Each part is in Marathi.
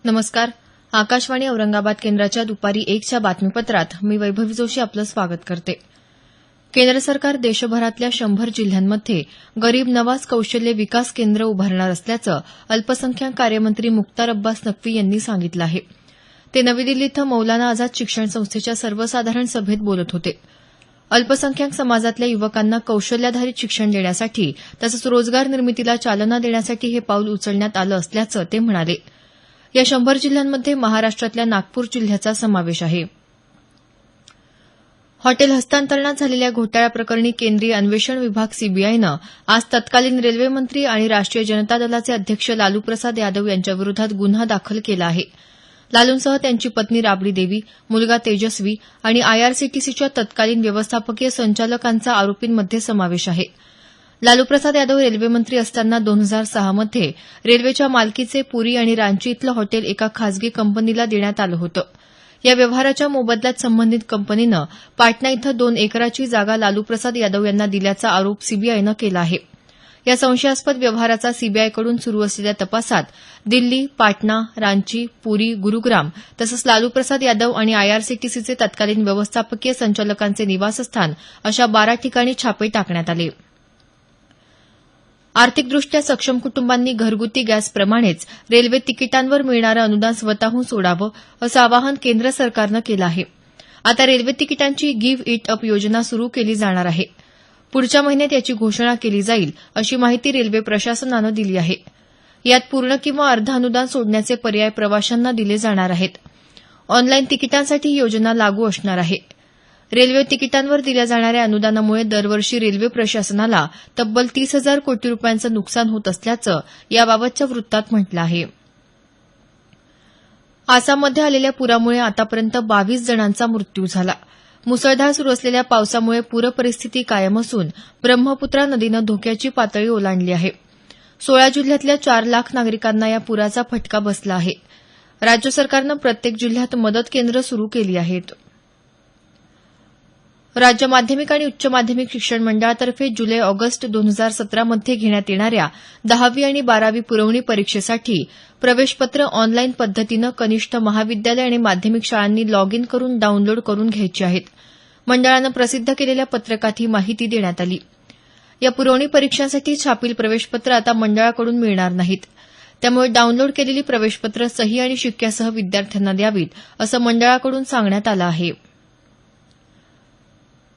नमस्कार. आकाशवाणी औरंगाबाद केंद्राच्या दुपारी 1च्या बातमीपत्रात मी वैभवी जोशी आपलं स्वागत करते. केंद्र सरकार देशभरातल्या 100 जिल्ह्यांमध्ये गरीब नवाज कौशल्य विकास केंद्र उभारणार असल्याचं अल्पसंख्याक कार्यमंत्री मुख्तार अब्बास नक्वी यांनी सांगितलं आहे. ते नवी दिल्ली इथं मौलाना आझाद शिक्षण संस्थेच्या सर्वसाधारण सभेत बोलत होते. अल्पसंख्याक समाजातल्या युवकांना कौशल्याधारित शिक्षण देण्यासाठी तसंच रोजगार निर्मितीला चालना देण्यासाठी हे पाऊल उचलण्यात आलं असल्याचं ते म्हणाले. या 100 जिल्ह्यांमध्ये महाराष्ट्रातल्या नागपूर जिल्ह्याचा समावेश आहे. हॉटेल हस्तांतरणात झालेल्या घोटाळ्याप्रकरणी केंद्रीय अन्वेषण विभाग सीबीआयनं आज तत्कालीन रेल्वे मंत्री आणि राष्ट्रीय जनता दलाचे अध्यक्ष लालू प्रसाद यादव यांच्याविरोधात गुन्हा दाखल केला आहे. लालूंसह त्यांची पत्नी राबडी देवी, मुलगा तेजस्वी आणि आयआरसीटीसीच्या तत्कालीन व्यवस्थापकीय संचालकांचा आरोपींमध्ये समावेश आहे. लालू प्रसाद यादव रेल्वे मंत्री असताना 2006 मध्ये रेल्वेच्या मालकीचे पुरी आणि रांची इथलं हॉटेल एका खासगी कंपनीला देण्यात आलं होतं. या व्यवहाराच्या मोबदल्यात संबंधित कंपनीनं पाटणा इथं 2 एकराची जागा लालू प्रसाद यादव यांना दिल्याचा आरोप सीबीआयनं केला आहे. या संशयास्पद व्यवहाराचा सीबीआयकडून सुरू असलेल्या तपासात दिल्ली, पाटणा, रांची, पुरी, गुरुग्राम तसंच लालू प्रसाद यादव आणि आयआरसीटीसीचे तत्कालीन व्यवस्थापकीय संचालकांचे निवासस्थान अशा 12 ठिकाणी छापे टाकण्यात आले. आर्थिकदृष्ट्या सक्षम कुटुंबांनी घरगुती गॅसप्रमाणेच रेल्वे तिकिटांवर मिळणारं अनुदान स्वतःहून सोडावं असं आवाहन केंद्र सरकारनं केलं आहे. आता रेल्वे तिकिटांची गिव्ह इट अप योजना सुरू केली जाणार आहे. पुढच्या महिन्यात याची घोषणा केली जाईल अशी माहिती रेल्वे प्रशासनानं दिली आहे. यात पूर्ण किंवा अर्ध अनुदान सोडण्याचे पर्याय प्रवाशांना दिले जाणार आहेत. ऑनलाईन तिकिटांसाठी ही योजना लागू असणार आहे. रेल्वे तिकिटांवर दिल्या जाणाऱ्या अनुदानामुळे दरवर्षी रेल्वे प्रशासनाला तब्बल 30,000 कोटी रुपयांचं नुकसान होत असल्याचं याबाबतच्या वृत्तात म्हटलं आहे. आसाममध्ये आलेल्या पुरामुळे आतापर्यंत 22 जणांचा मृत्यू झाला. मुसळधार सुरू असलेल्या पावसामुळे पूरपरिस्थिती कायम असून ब्रह्मपुत्रा नदीनं धोक्याची पातळी ओलांडली आहे. 16 जिल्ह्यातल्या 4 लाख नागरिकांना या पुराचा फटका बसला आहे. राज्य सरकारनं प्रत्येक जिल्ह्यात मदत केंद्र सुरू केली आहेत. राज्य माध्यमिक आणि उच्च माध्यमिक शिक्षण मंडळातर्फे जुलै-ऑगस्ट 2017 मध्ये घेण्यात येणाऱ्या 10वी आणि 12वी पुरवणी परीक्षेसाठी प्रवेशपत्र ऑनलाईन पद्धतीनं कनिष्ठ महाविद्यालय आणि माध्यमिक शाळांनी लॉग इन करून डाऊनलोड करून घ्यायची आहेत. मंडळानं प्रसिद्ध केलेल्या पत्रकात ही माहिती देण्यात आली. या पुरवणी परीक्षांसाठी छापील प्रवेशपत्र आता मंडळाकडून मिळणार नाहीत. त्यामुळे डाऊनलोड केलेली प्रवेशपत्र सही आणि शिक्क्यासह विद्यार्थ्यांना द्यावीत असं मंडळाकडून सांगण्यात आलं आहे.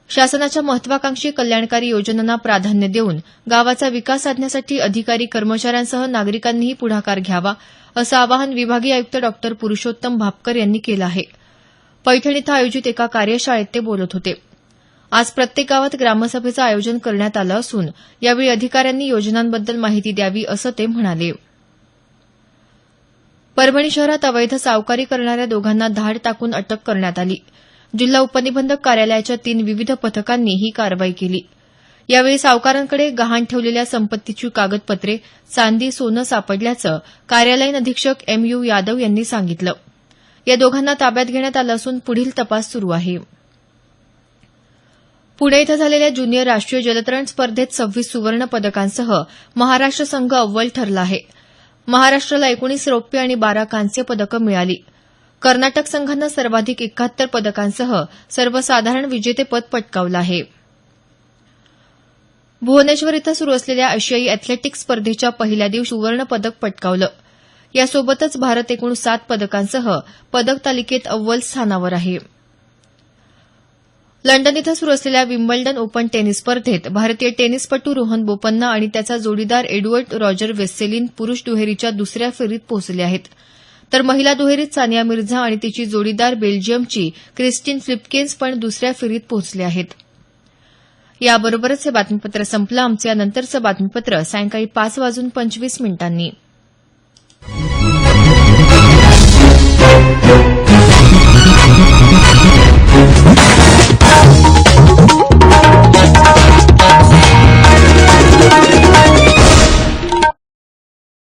शासनाच्या महत्वाकांक्षी कल्याणकारी योजनांना प्राधान्य देऊन गावाचा विकास साधण्यासाठी अधिकारी कर्मचाऱ्यांसह नागरिकांनीही पुढाकार घ्यावा असं आवाहन विभागीय आयुक्त डॉ. पुरुषोत्तम भापकर यांनी केलं आहे. पैठण इथं आयोजित एका कार्यशाळेत ते बोलत होते. आज प्रत्येक गावात ग्रामसभेचं आयोजन करण्यात आलं असून यावेळी अधिकाऱ्यांनी योजनांबद्दल माहिती द्यावी असं ते म्हणाले. परभणी शहरात अवैध सावकारी करणाऱ्या दोघांना धाड टाकून अटक करण्यात आली. जिल्हा उपनिबंधक कार्यालयाच्या 3 विविध पथकांनी ही कारवाई केली. यावेळी सावकारांकडे गहाण ठेवलेल्या संपत्तीची कागदपत्रे, चांदी, सोनं सापडल्याचं कार्यालयीन अधीक्षक MU यादव यांनी सांगितलं. या दोघांना ताब्यात घेण्यात आलं असून पुढील तपास सुरू आहे. पुणे इथं झालेल्या ज्युनियर राष्ट्रीय जलतरण स्पर्धेत 26 सुवर्ण पदकांसह महाराष्ट्र संघ अव्वल ठरला आहे. महाराष्ट्राला 19 रौप्य आणि 12 कांस्य पदकं मिळाली. कर्नाटक संघानं सर्वाधिक 71 पदकांसह सर्वसाधारण विजेतेपद पटकावलं आहे. भुवनेश्वर इथं सुरू असलेल्या आशियाई अॅथलेटिक्स स्पर्धेच्या पहिल्या दिवशी सुवर्ण पदक पटकावलं. यासोबतच भारत एकूण 7 पदकांसह पदक तालिकेत अव्वल स्थानावर आहे. लंडन इथं सुरू असलेल्या विम्बल्डन ओपन टेनिस स्पर्धेत भारतीय टेनिसपटू रोहन बोपन्ना आणि त्याचा जोडीदार एडवर्ड रॉजर वेस्सेलिन पुरुष दुहेरीच्या दुसऱ्या फेरीत पोहोचले आहेत. तर महिला दुहेरीत सानिया मिर्झा आणि तिची जोडीदार बेल्जियमची क्रिस्टीन फ्लिपकेन्स पण दुसऱ्या फेरीत पोहोचले आहेत. याबरोबरच हे बातमीपत्र संपलं. आमचं यानंतरचं बातमीपत्र सायंकाळी 5:25 मिनिटांनी.